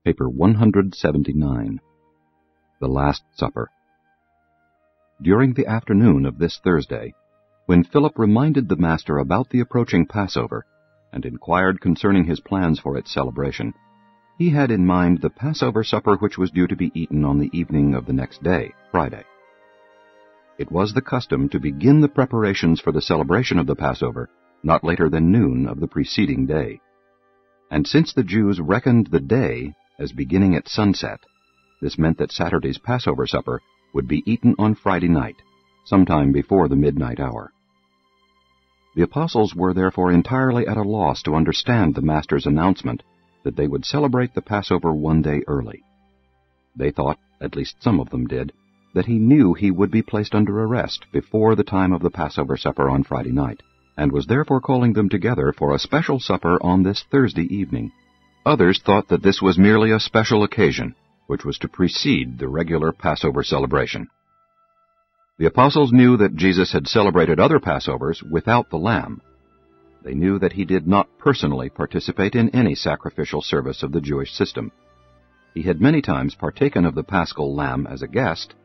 Paper 179. The Last Supper. During the afternoon of this Thursday, when Philip reminded the Master about the approaching Passover and inquired concerning his plans for its celebration, he had in mind the Passover supper which was due to be eaten on the evening of the next day, Friday. It was the custom to begin the preparations for the celebration of the Passover not later than noon of the preceding day. And since the Jews reckoned the day as beginning at sunset, this meant that Saturday's Passover supper would be eaten on Friday night, sometime before the midnight hour. The apostles were therefore entirely at a loss to understand the Master's announcement that they would celebrate the Passover one day early. They thought, at least some of them did, that he knew he would be placed under arrest before the time of the Passover supper on Friday night, and was therefore calling them together for a special supper on this Thursday evening. Others thought that this was merely a special occasion, which was to precede the regular Passover celebration. The apostles knew that Jesus had celebrated other Passovers without the lamb. They knew that he did not personally participate in any sacrificial service of the Jewish system. He had many times partaken of the paschal lamb as a guest,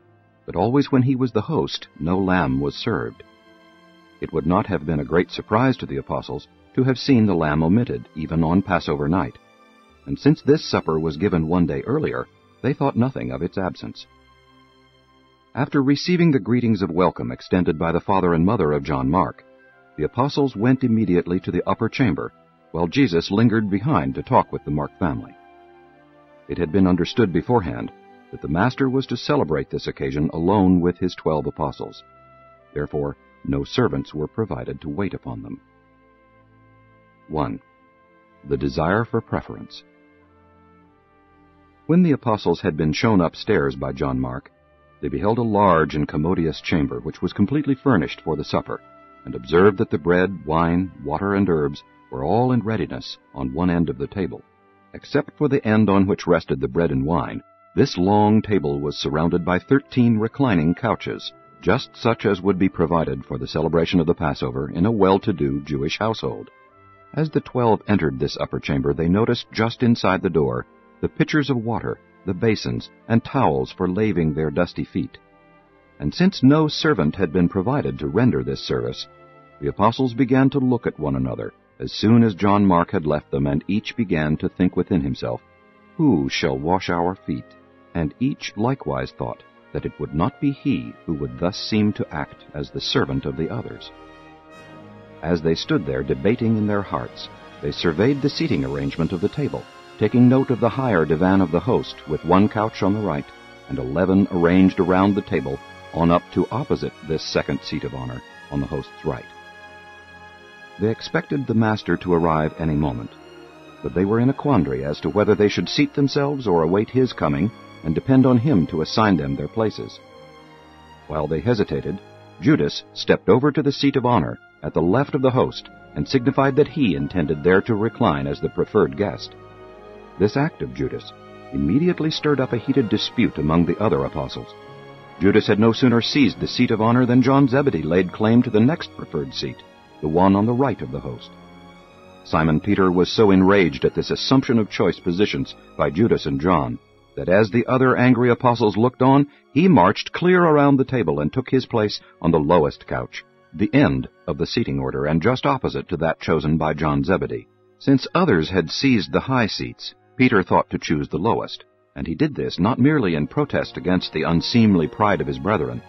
but always when he was the host, no lamb was served. It would not have been a great surprise to the apostles to have seen the lamb omitted, even on Passover night. And since this supper was given one day earlier, they thought nothing of its absence. After receiving the greetings of welcome extended by the father and mother of John Mark, the apostles went immediately to the upper chamber, while Jesus lingered behind to talk with the Mark family. It had been understood beforehand that the Master was to celebrate this occasion alone with his 12 apostles. Therefore, no servants were provided to wait upon them. 1. The desire for preference. When the apostles had been shown upstairs by John Mark, they beheld a large and commodious chamber which was completely furnished for the supper, and observed that the bread, wine, water, and herbs were all in readiness on one end of the table. Except for the end on which rested the bread and wine, this long table was surrounded by 13 reclining couches, just such as would be provided for the celebration of the Passover in a well-to-do Jewish household. As the 12 entered this upper chamber, they noticed just inside the door the pitchers of water, the basins, and towels for laving their dusty feet. And since no servant had been provided to render this service, the apostles began to look at one another as soon as John Mark had left them, and each began to think within himself, "Who shall wash our feet?" And each likewise thought that it would not be he who would thus seem to act as the servant of the others. As they stood there debating in their hearts, they surveyed the seating arrangement of the table, taking note of the higher divan of the host, with 1 couch on the right, and 11 arranged around the table, on up to opposite this second seat of honor, on the host's right. They expected the Master to arrive any moment, but they were in a quandary as to whether they should seat themselves or await his coming, and depend on him to assign them their places. While they hesitated, Judas stepped over to the seat of honor at the left of the host, and signified that he intended there to recline as the preferred guest. This act of Judas immediately stirred up a heated dispute among the other apostles. Judas had no sooner seized the seat of honor than John Zebedee laid claim to the next preferred seat, the one on the right of the host. Simon Peter was so enraged at this assumption of choice positions by Judas and John that as the other angry apostles looked on, he marched clear around the table and took his place on the lowest couch, the end of the seating order, and just opposite to that chosen by John Zebedee. Since others had seized the high seats, Peter thought to choose the lowest, and he did this not merely in protest against the unseemly pride of his brethren,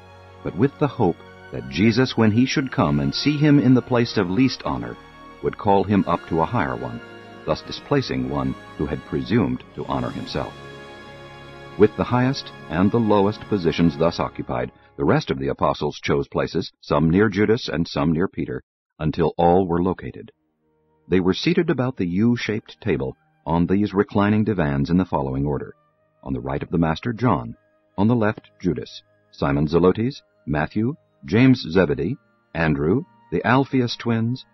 but with the hope that Jesus, when he should come and see him in the place of least honor, would call him up to a higher one, thus displacing one who had presumed to honor himself. With the highest and the lowest positions thus occupied, the rest of the apostles chose places, some near Judas and some near Peter, until all were located. They were seated about the U-shaped table on these reclining divans in the following order: on the right of the Master, John; on the left, Judas; Simon Zelotes, Matthew, James Zebedee, Andrew, the Alphaeus twins,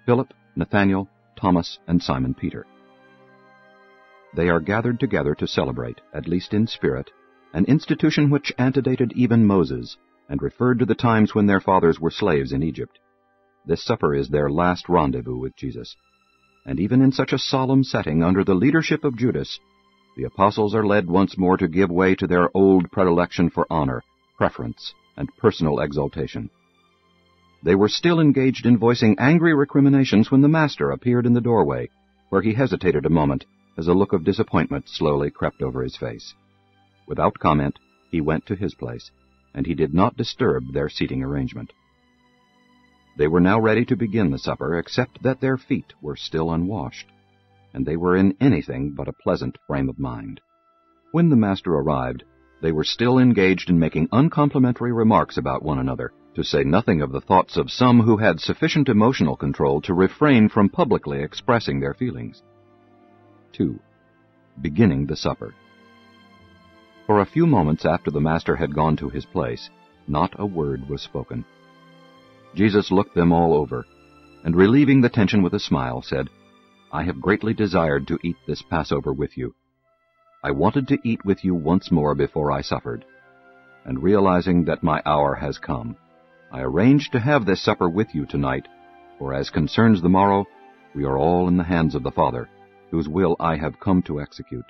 Philip, Nathanael, Thomas, and Simon Peter. They are gathered together to celebrate, at least in spirit, an institution which antedated even Moses, and referred to the times when their fathers were slaves in Egypt. This supper is their last rendezvous with Jesus. And even in such a solemn setting, under the leadership of Judas, the apostles are led once more to give way to their old predilection for honor, preference, and personal exaltation. They were still engaged in voicing angry recriminations when the Master appeared in the doorway, where he hesitated a moment as a look of disappointment slowly crept over his face. Without comment, he went to his place, and he did not disturb their seating arrangement. They were now ready to begin the supper, except that their feet were still unwashed, and they were in anything but a pleasant frame of mind. When the Master arrived, they were still engaged in making uncomplimentary remarks about one another, to say nothing of the thoughts of some who had sufficient emotional control to refrain from publicly expressing their feelings. 2. Beginning the supper. For a few moments after the Master had gone to his place, not a word was spoken. Jesus looked them all over, and relieving the tension with a smile, said, "I have greatly desired to eat this Passover with you. I wanted to eat with you once more before I suffered, and realizing that my hour has come, I arranged to have this supper with you tonight, for as concerns the morrow, we are all in the hands of the Father, whose will I have come to execute.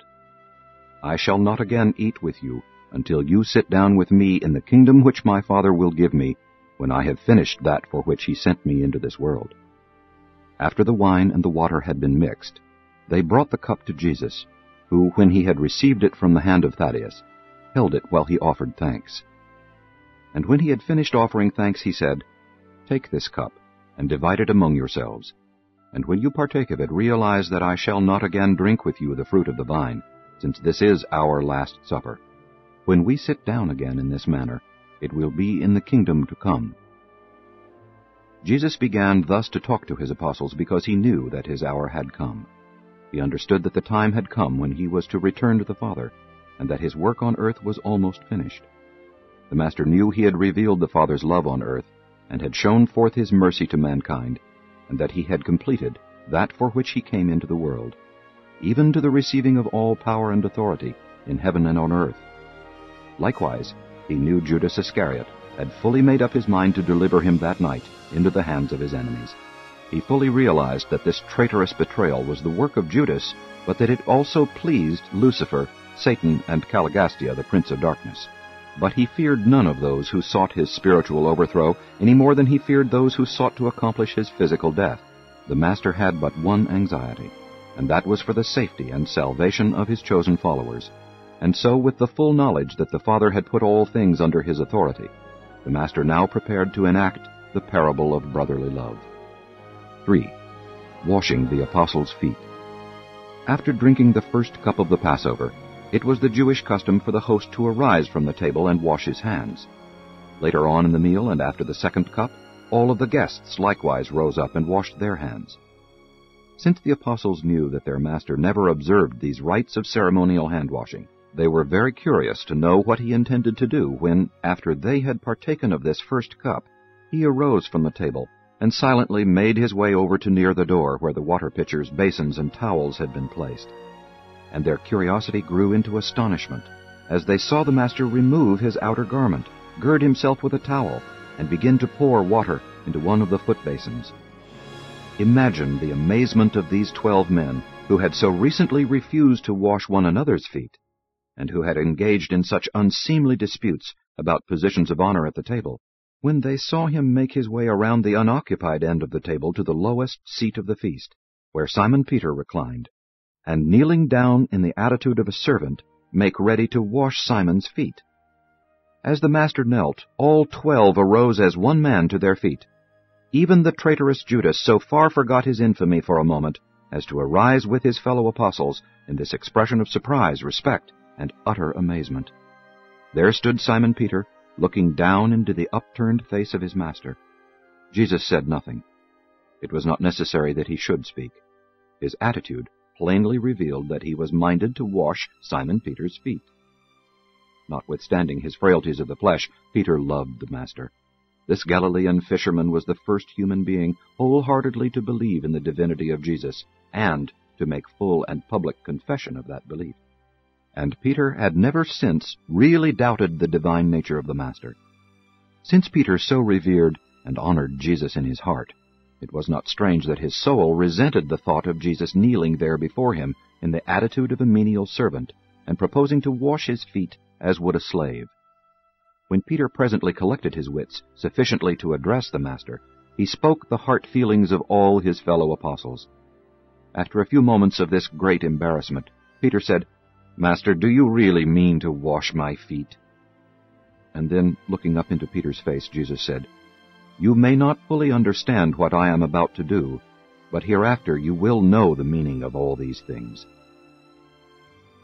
I shall not again eat with you until you sit down with me in the kingdom which my Father will give me, when I have finished that for which he sent me into this world." After the wine and the water had been mixed, they brought the cup to Jesus, who, when he had received it from the hand of Thaddeus, held it while he offered thanks. And when he had finished offering thanks, he said, "Take this cup, and divide it among yourselves. And when you partake of it, realize that I shall not again drink with you the fruit of the vine, since this is our last supper. When we sit down again in this manner, it will be in the kingdom to come." Jesus began thus to talk to his apostles because he knew that his hour had come. He understood that the time had come when he was to return to the Father, and that his work on earth was almost finished. The Master knew he had revealed the Father's love on earth, and had shown forth his mercy to mankind, and that he had completed that for which he came into the world, even to the receiving of all power and authority in heaven and on earth. Likewise, he knew Judas Iscariot had fully made up his mind to deliver him that night into the hands of his enemies. He fully realized that this traitorous betrayal was the work of Judas, but that it also pleased Lucifer, Satan, and Caligastia, the prince of darkness. But he feared none of those who sought his spiritual overthrow any more than he feared those who sought to accomplish his physical death. The Master had but one anxiety, and that was for the safety and salvation of his chosen followers. And so, with the full knowledge that the Father had put all things under his authority, the Master now prepared to enact the parable of brotherly love. 3. Washing the apostles' feet. After drinking the first cup of the Passover, it was the Jewish custom for the host to arise from the table and wash his hands. Later on in the meal and after the second cup, all of the guests likewise rose up and washed their hands. Since the apostles knew that their Master never observed these rites of ceremonial hand-washing, they were very curious to know what he intended to do when, after they had partaken of this first cup, he arose from the table and silently made his way over to near the door where the water pitchers, basins, and towels had been placed. And their curiosity grew into astonishment as they saw the Master remove his outer garment, gird himself with a towel, and begin to pour water into one of the foot basins. Imagine the amazement of these 12 men who had so recently refused to wash one another's feet, and who had engaged in such unseemly disputes about positions of honor at the table, when they saw him make his way around the unoccupied end of the table to the lowest seat of the feast, where Simon Peter reclined, and kneeling down in the attitude of a servant, make ready to wash Simon's feet. As the Master knelt, all 12 arose as one man to their feet. Even the traitorous Judas so far forgot his infamy for a moment as to arise with his fellow apostles in this expression of surprise, respect, and utter amazement. There stood Simon Peter, looking down into the upturned face of his Master. Jesus said nothing. It was not necessary that he should speak. His attitude plainly revealed that he was minded to wash Simon Peter's feet. Notwithstanding his frailties of the flesh, Peter loved the Master. This Galilean fisherman was the first human being wholeheartedly to believe in the divinity of Jesus, and to make full and public confession of that belief. And Peter had never since really doubted the divine nature of the Master. Since Peter so revered and honored Jesus in his heart, it was not strange that his soul resented the thought of Jesus kneeling there before him in the attitude of a menial servant, and proposing to wash his feet as would a slave. When Peter presently collected his wits sufficiently to address the Master, he spoke the heart feelings of all his fellow apostles. After a few moments of this great embarrassment, Peter said, "Master, do you really mean to wash my feet?" And then, looking up into Peter's face, Jesus said, "You may not fully understand what I am about to do, but hereafter you will know the meaning of all these things."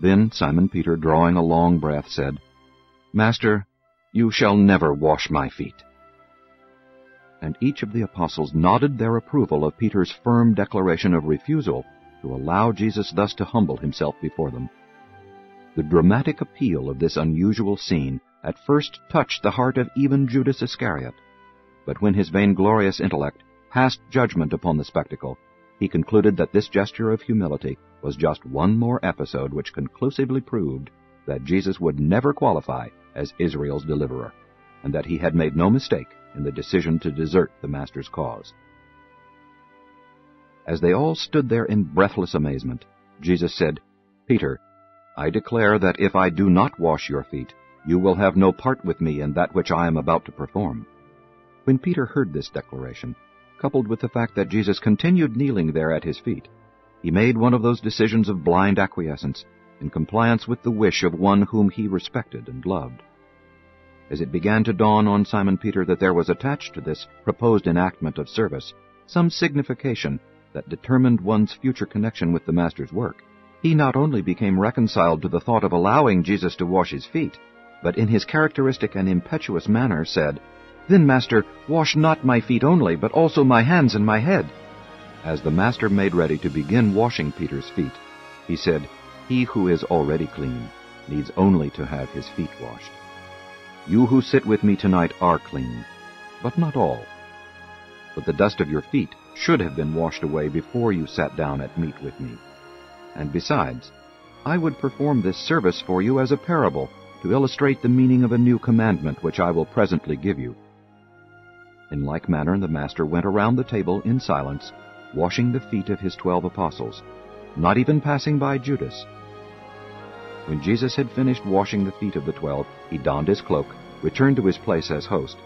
Then Simon Peter, drawing a long breath, said, "Master, you shall never wash my feet." And each of the apostles nodded their approval of Peter's firm declaration of refusal to allow Jesus thus to humble himself before them. The dramatic appeal of this unusual scene at first touched the heart of even Judas Iscariot, but when his vainglorious intellect passed judgment upon the spectacle, he concluded that this gesture of humility was just one more episode which conclusively proved that Jesus would never qualify as Israel's deliverer, and that he had made no mistake in the decision to desert the Master's cause. As they all stood there in breathless amazement, Jesus said, "Peter, I declare that if I do not wash your feet, you will have no part with me in that which I am about to perform." When Peter heard this declaration, coupled with the fact that Jesus continued kneeling there at his feet, he made one of those decisions of blind acquiescence, in compliance with the wish of one whom he respected and loved. As it began to dawn on Simon Peter that there was attached to this proposed enactment of service some signification that determined one's future connection with the Master's work, he not only became reconciled to the thought of allowing Jesus to wash his feet, but in his characteristic and impetuous manner said, "Then, Master, wash not my feet only, but also my hands and my head." As the Master made ready to begin washing Peter's feet, he said, "He who is already clean needs only to have his feet washed. You who sit with me tonight are clean, but not all. But the dust of your feet should have been washed away before you sat down at meat with me. And besides, I would perform this service for you as a parable, to illustrate the meaning of a new commandment which I will presently give you." In like manner the Master went around the table in silence, washing the feet of his 12 apostles, not even passing by Judas. When Jesus had finished washing the feet of the 12, he donned his cloak, returned to his place as host,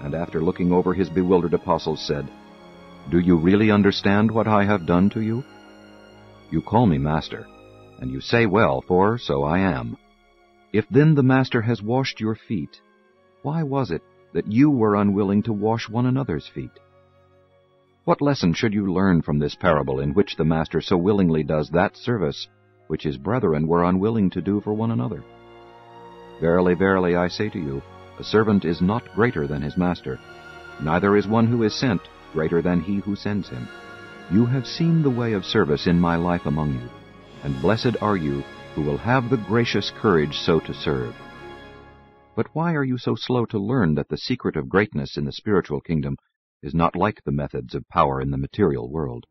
and after looking over his bewildered apostles said, "Do you really understand what I have done to you? You call me Master, and you say well, for so I am. If then the Master has washed your feet, why was it that you were unwilling to wash one another's feet?" What lesson should you learn from this parable in which the Master so willingly does that service which his brethren were unwilling to do for one another? Verily, verily, I say to you, a servant is not greater than his master, neither is one who is sent greater than he who sends him. You have seen the way of service in my life among you, and blessed are you who will have the gracious courage so to serve. But why are you so slow to learn that the secret of greatness in the spiritual kingdom is not like the methods of power in the material world?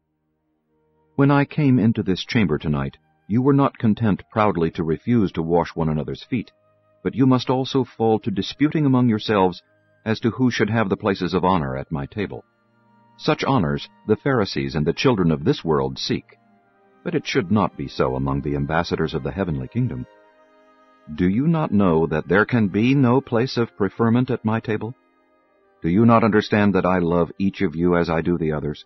When I came into this chamber tonight, you were not content proudly to refuse to wash one another's feet, but you must also fall to disputing among yourselves as to who should have the places of honor at my table. Such honors the Pharisees and the children of this world seek, but it should not be so among the ambassadors of the heavenly kingdom. Do you not know that there can be no place of preferment at my table? Do you not understand that I love each of you as I do the others?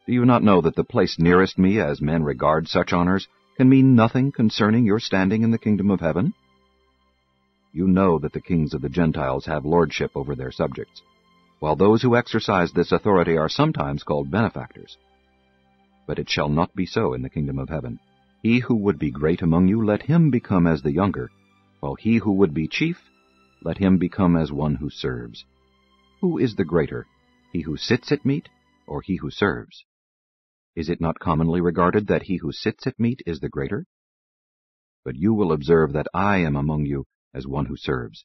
Do you not know that the place nearest me, as men regard such honors, can mean nothing concerning your standing in the kingdom of heaven? You know that the kings of the Gentiles have lordship over their subjects, while those who exercise this authority are sometimes called benefactors. But it shall not be so in the kingdom of heaven. He who would be great among you, let him become as the younger, while he who would be chief, let him become as one who serves. Who is the greater, he who sits at meat, or he who serves? Is it not commonly regarded that he who sits at meat is the greater? But you will observe that I am among you as one who serves.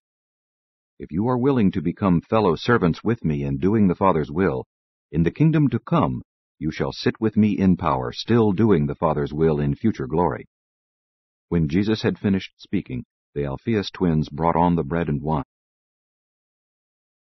If you are willing to become fellow servants with me in doing the Father's will, in the kingdom to come you shall sit with me in power, still doing the Father's will in future glory." When Jesus had finished speaking, the Alphaeus twins brought on the bread and wine.